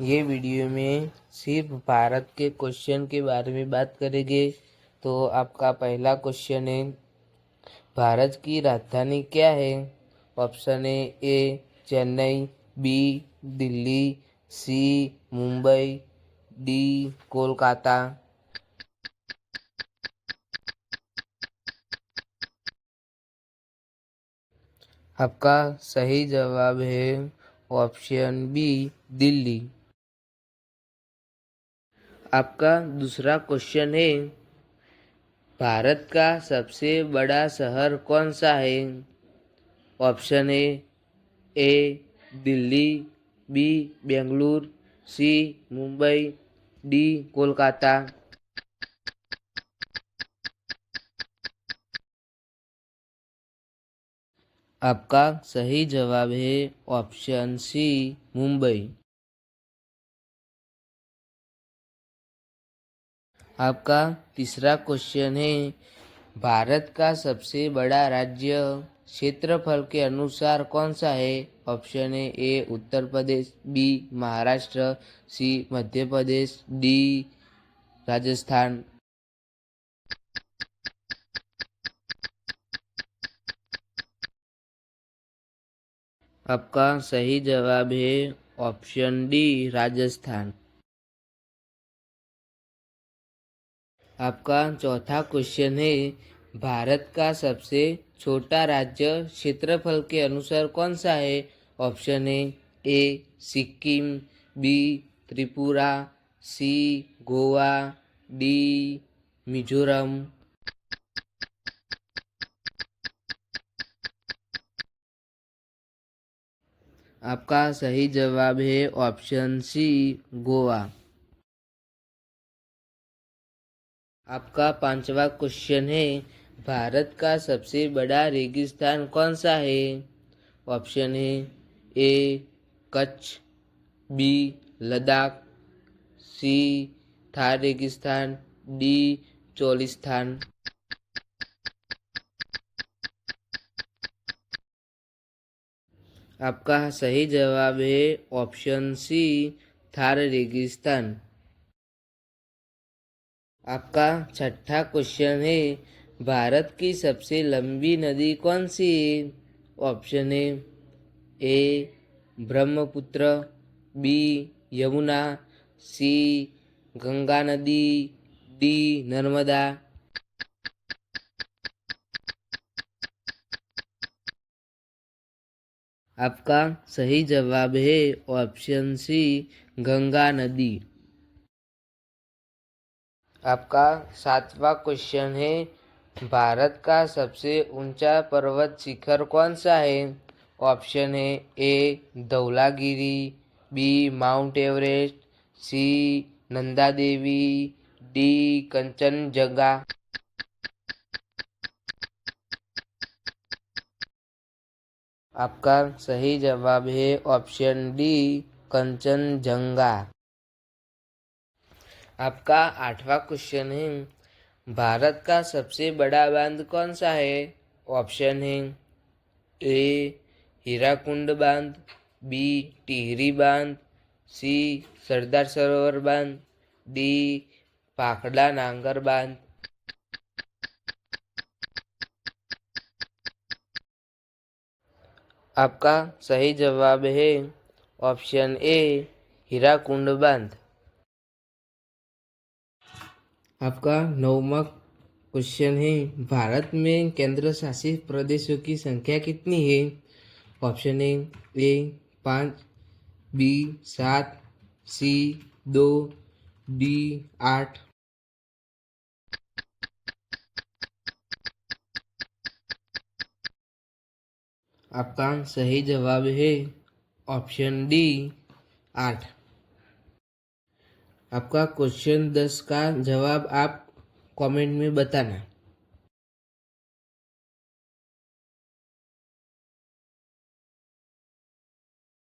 ये वीडियो में सिर्फ भारत के क्वेश्चन के बारे में बात करेंगे। तो आपका पहला क्वेश्चन है, भारत की राजधानी क्या है? Option A Chennai, B Delhi, C Mumbai, D Kolkata. आपका सही जवाब है ऑप्शन बी दिल्ली। आपका दूसरा क्वेश्चन है, भारत का सबसे बड़ा शहर कौन सा है? Option A Delhi, B Bengaluru, C Mumbai, D Kolkata. आपका सही जवाब है ऑप्शन सी मुंबई। आपका तीसरा क्वेश्चन है, भारत का सबसे बड़ा राज्य क्षेत्रफल के अनुसार कौन सा है? Option A Uttar Pradesh, B Maharashtra, C Madhya Pradesh, D Rajasthan. आपका सही जवाब है ऑप्शन डी राजस्थान। आपका चौथा क्वेश्चन है, भारत का सबसे छोटा राज्य क्षेत्रफल के अनुसार कौन सा है? Option A Sikkim, B Tripura, C Goa, D Mizoram. आपका सही जवाब है ऑप्शन सी गोवा। आपका पांचवा क्वेश्चन है, भारत का सबसे बड़ा रेगिस्तान कौन सा है? Option A Kutch, B Ladakh, C Thar रेगिस्तान, डी चोलिस्तान। आपका सही जवाब है ऑप्शन सी थार रेगिस्तान। आपका छठा क्वेश्चन है, भारत की सबसे लंबी नदी कौन सी है? Option A Brahmaputra, B Yamuna, C Ganga नदी, डी नर्मदा। आपका सही जवाब है ऑप्शन सी गंगा नदी। आपका सातवां क्वेश्चन है, भारत का सबसे ऊंचा पर्वत शिखर कौन सा है? Option A Dhaulagiri, B Mount Everest, C Nanda Devi, D Kanchenjunga. आपका सही जवाब है ऑप्शन डी कंचनजंगा। आपका आठवां क्वेश्चन है, भारत का सबसे बड़ा बांध कौन सा है? ऑप्शन है ए हीराकुंड बांध, बी टिहरी बांध, सी सरदार सरोवर बांध, डी भाखड़ा नांगर बांध। आपका सही जवाब है ऑप्शन ए हीराकुंड बांध। आपका नौवां क्वेश्चन है, भारत में केंद्र शासित प्रदेशों की संख्या कितनी है? Option A 5, B 7, C 2, D 8। आपका सही जवाब है ऑप्शन डी 8। आपका क्वेश्चन 10 का जवाब आप कमेंट में बताना।